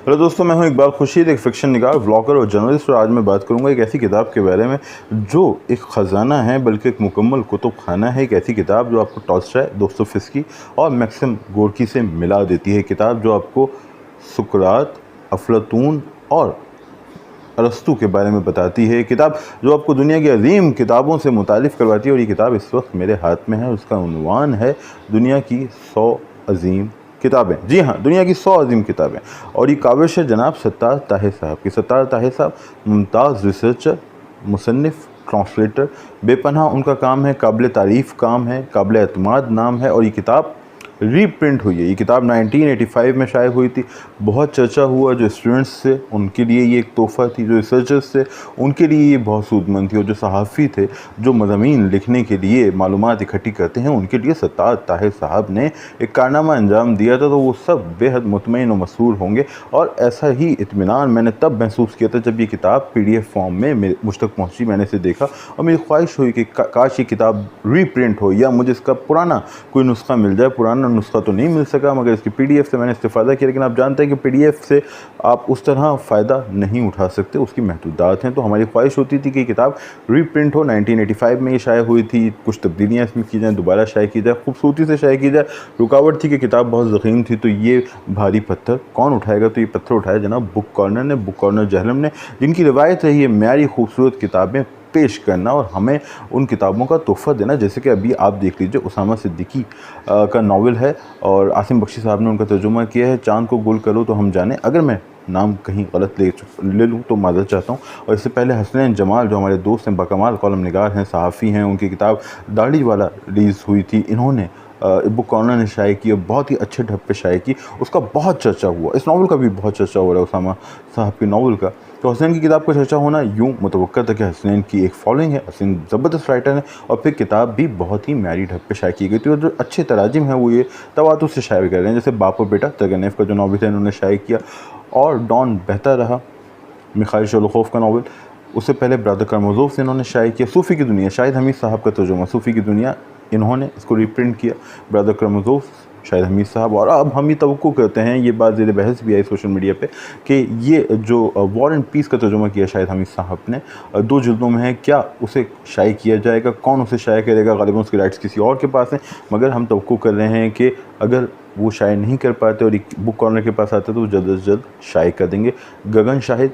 Hello दोस्तों, मैं हूं इकबाल खुर्शीद, एक फिक्शन निगार, ब्लॉगर और जर्नलिस्ट। और आज मैं बात करूंगा एक ऐसी किताब के बारे में जो एक ख़जाना है, बल्कि एक मुकम्मल कुतुब खाना है। एक ऐसी किताब जो आपको टॉल्स्टॉय, दोस्तोयेव्स्की और मैक्सिम गोर्की से मिला देती है। किताब जो आपको सुकरात, अफलातून और अरस्तू के बारे में बताती है। किताब जो आपको दुनिया की अजीम किताबों से मुतारिफ़ करवाती है। और ये किताब इस वक्त मेरे हाथ में है। उसका उन्वान है दुनिया की 100 अजीम किताबें। जी हाँ, दुनिया की 100 अजीम किताबें। और ये काविश है जनाब सत्तार ताहिर साहब की। सत्तार ताहिर साहब मुमताज़ रिसर्चर, मुसन्निफ़, ट्रांसलेटर, बेपनाह उनका काम है, काबिल तारीफ़ काम है, काबिल एतमाद नाम है। और ये किताब रीप्रिंट हुई है। ये किताब 1985 में शाये हुई थी। बहुत चर्चा हुआ। जो स्टूडेंट्स थे उनके लिए ये एक तोहफ़ा थी, जो रिसर्चर्स थे उनके लिए ये बहुत सूदमंद थी, और जो सहाफ़ी थे जो मज़ामीन लिखने के लिए मालूमात इकट्ठी करते हैं उनके लिए सत्तार ताहिर साहब ने एक कारनामा अंजाम दिया था। तो वो सब बेहद मुतमईन और मसरूर होंगे। और ऐसा ही इत्मीनान मैंने तब महसूस किया था जब ये किताब PDF फॉर्म में मुझ तक पहुँची। मैंने इसे देखा और मेरी ख्वाहिश हुई कि काश ये किताब रीप्रिंट हो, या मुझे इसका पुराना कोई नुस्खा मिल जाए। पुराना नुस्खा तो नहीं मिल सका, मगर इसकी PDF से मैंने इस्तेफ़ादा किया। लेकिन आप जानते हैं कि PDF से आप उस तरह फ़ायदा नहीं उठा सकते, उसकी महदूदात हैं। तो हमारी ख्वाहिश होती थी कि किताब रीप्रिंट हो। 1985 में ये शाये हुई थी। कुछ तब्दीलियाँ इसमें की जाएँ, दोबारा शाये की जाए, खूबसूरती से शाये की जाए। रुकावट थी कि किताब बहुत ज़ख़ीम थी, तो ये भारी पत्थर कौन उठाएगा? तो ये पत्थर उठाया जनाब बुक कॉर्नर ने, बुक कॉर्नर जहलम ने, जिनकी रिवायत रही है म्यारी खूबसूरत किताबें पेश करना और हमें उन किताबों का तोहफ़ा देना। जैसे कि अभी आप देख लीजिए, उसामा सिद्दीकी का नावल है और आसिम बख्शी साहब ने उनका तर्जुमा किया है, चाँद को गुल करो तो हम जाने। अगर मैं नाम कहीं गलत ले लूँ तो माज़रत चाहता हूँ। और इससे पहले हसनैन जमाल जो हमारे दोस्त हैं, बाकमाल कॉलम निगार हैं, सहाफ़ी हैं, उनकी किताब दाढ़ी वाला रिलीज़ हुई थी। इन्होंने बुक कॉर्नर ने शाये की और बहुत ही अच्छे ढब पे शाये की। उसका बहुत चर्चा हुआ। इस नावल का भी बहुत चर्चा हो रहा है, उसामा साहब के नावल का। तो हसनैन की किताब का चर्चा होना यूँ मुतवक्का था कि हसनैन की एक फॉलोइंग है, हसनैन ज़बरदस्त राइटर है। और फिर किताब भी बहुत ही म्यारी ढब पे शाये की गई थी। और जो अच्छे तराजिम हैं वो ये तवातुर से शाये कर रहे हैं। जैसे बाप और बेटा तरगनेव का जो नावल था इन्होंने शाये किया, और डॉन बेहतर रहा मिखाइल शोलोखोफ का नावल। उससे पहले ब्रदर कारामाज़ोव से इन्होंने शाये किया। सूफ़ी की दुनिया, शाहिद हमीद साहब का तर्जुमा, सूफ़ी की दुनिया, इन्होंने इसको रीप्रिंट किया। ब्रदर कारामाज़ोव, शाहिद हमीद साहब। और अब हम ये तवक्को करते हैं, ये बात ज़ेर बहस भी आई सोशल मीडिया पे, कि ये जो वॉर एंड पीस का तर्जुमा किया शाहिद हमीद साहब ने 2 जिल्दों में है, क्या उसे शाये किया जाएगा? कौन उसे शाये करेगा? ग़ालिबन उसकी राइट्स किसी और के पास हैं। मगर हम तवक्को कर रहे हैं कि अगर वो शाये नहीं कर पाते और बुक कॉर्नर के पास आते तो जल्द से जल्द शाये कर देंगे। गगन शाहिद,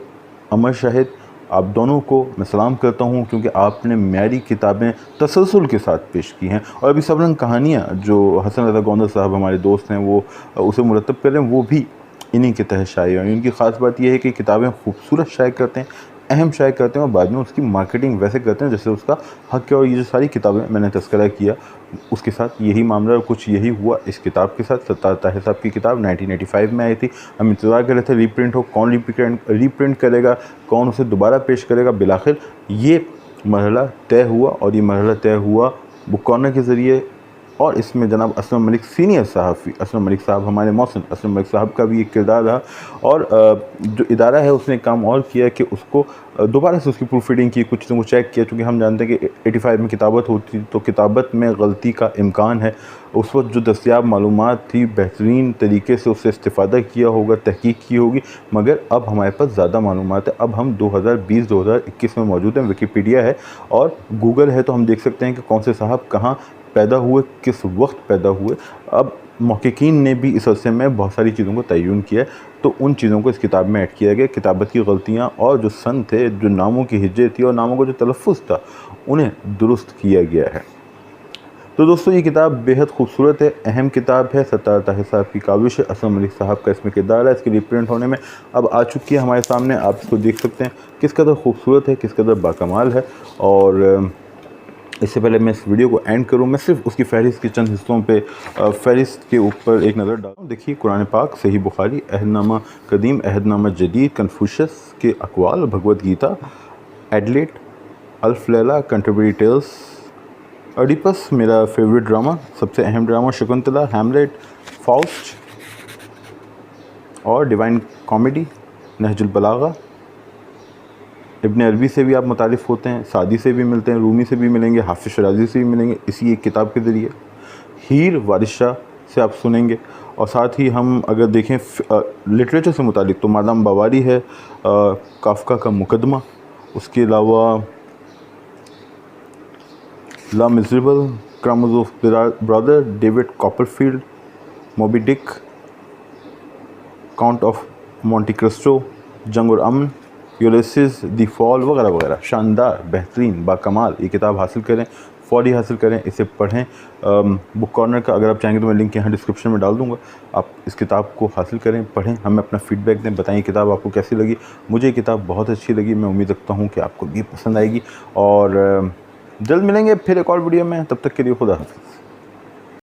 अमर शाहिद, आप दोनों को मैं सलाम करता हूँ, क्योंकि आपने म्यारी किताबें तसलसल के साथ पेश की हैं। और अभी सब रंग कहानियाँ जो हसन रज़ा गोंदा साहब हमारे दोस्त हैं वो उसे मुरतब कर रहे हैं, वो भी इन्हीं के तहत शाये हैं। इनकी ख़ास बात यह है कि किताबें खूबसूरत शाये करते हैं, अहम शाये करते हैं, और बाद में उसकी मार्केटिंग वैसे करते हैं जैसे उसका हक़ है। और ये जो सारी किताबें मैंने तज़किरा किया, उसके साथ यही मामला, कुछ यही हुआ इस किताब के साथ। सत्तार ताहिर साहब की किताब 1985 में आई थी। हम इंतज़ार कर रहे थे रीप्रिंट हो, कौन रीप्रिंट करेगा, कौन उसे दोबारा पेश करेगा। बिलाखिर ये मरहला तय हुआ, और ये मरहला तय हुआ बुक कॉर्नर के ज़रिए। और इसमें जनाब असलम मलिक, सीनियर सहाफ़ी असलम मलिक साहब, हमारे मौसम असलम मलिक साहब का भी एक किरदार रहा। और जो इदारा है उसने एक काम और किया कि उसको दोबारा से उसकी प्रूफ रीडिंग की, कुछ चीज़ों को चेक किया। चूँकि हम जानते हैं कि 85 में किताबत होती तो किताबत में गलती का इम्कान है। उस वक्त जो दस्तियाब मालूमात थी बेहतरीन तरीके से उससे इस्तिफ़ादा किया होगा, तहकीक की होगी। मगर अब हमारे पास ज़्यादा मालूमात है। अब हम 2020-2021 में मौजूद हैं। विकिपीडिया है और गूगल है, तो हम देख सकते हैं कि कौन से साहब कहाँ पैदा हुए, किस वक्त पैदा हुए। अब मुहक्किकीन ने भी इस अरसे में बहुत सारी चीज़ों को तय्युन किया है, तो उन चीज़ों को इस किताब में ऐड किया गया। किताबत की गलतियाँ और जो सन थे, जो नामों की हिज्जे थी और नामों का जो तलफ़्फ़ुज़ था, उन्हें दुरुस्त किया गया है। तो दोस्तों ये किताब बेहद खूबसूरत है, अहम किताब है। सत्तार ताहिर साहब की काविश है, असलम मलिक साहब का इसमें किरदार है। इसकी रीप्रिंट होने में अब आ चुकी है हमारे सामने। आप इसको देख सकते हैं किस कदर खूबसूरत है, किस कदर बाकमाल है। और इससे पहले मैं इस वीडियो को एंड करूं, मैं सिर्फ उसकी फ़हरिस्त के चंद हिस्सों पे फ़हरिस्त के ऊपर एक नज़र डालूं। देखिए, कुरान पाक, सही बुखारी, अहदनामा कदीम, अहदनामा जदीद, कन्फ्यूशस के अक़वाल, भगवद गीता, एडलेट, अल्फ लैला, कंटरबरी टेल्स, ओडिपस मेरा फेवरेट ड्रामा, सबसे अहम ड्रामा, शकुंतला, हैमलेट, फाउस्ट और डिवाइन कॉमेडी, नहजुल बलागा। इब्न अरबी से भी आप मुतारिफ़ होते हैं, सादी से भी मिलते हैं, रूमी से भी मिलेंगे, हाफिज़ शराज़ी से भी मिलेंगे इसी एक किताब के ज़रिए। हीर वारिस शाह से आप सुनेंगे। और साथ ही हम अगर देखें लिटरेचर से मुतालिक तो मादाम बावारी है, काफ्का का मुकदमा, उसके अलावा Les Miserables, Karamazov Brother, David Copperfield, Moby Dick, Count of Monte Cristo, जंग और अमन, यूलिसिस, द फॉल वगैरह वगैरह। शानदार, बेहतरीन, बाकमाल ये किताब हासिल करें, फौरी हासिल करें, इसे पढ़ें। बुक कॉर्नर का अगर आप चाहेंगे तो मैं लिंक यहाँ डिस्क्रिप्शन में डाल दूँगा, आप इस किताब को हासिल करें, पढ़ें, हमें अपना फीडबैक दें, बताएं किताब आपको कैसी लगी। मुझे ये किताब बहुत अच्छी लगी, मैं उम्मीद रखता हूँ कि आपको भी पसंद आएगी। और जल्द मिलेंगे फिर एक और वीडियो में, तब तक के लिए खुदा हाफ़िज़।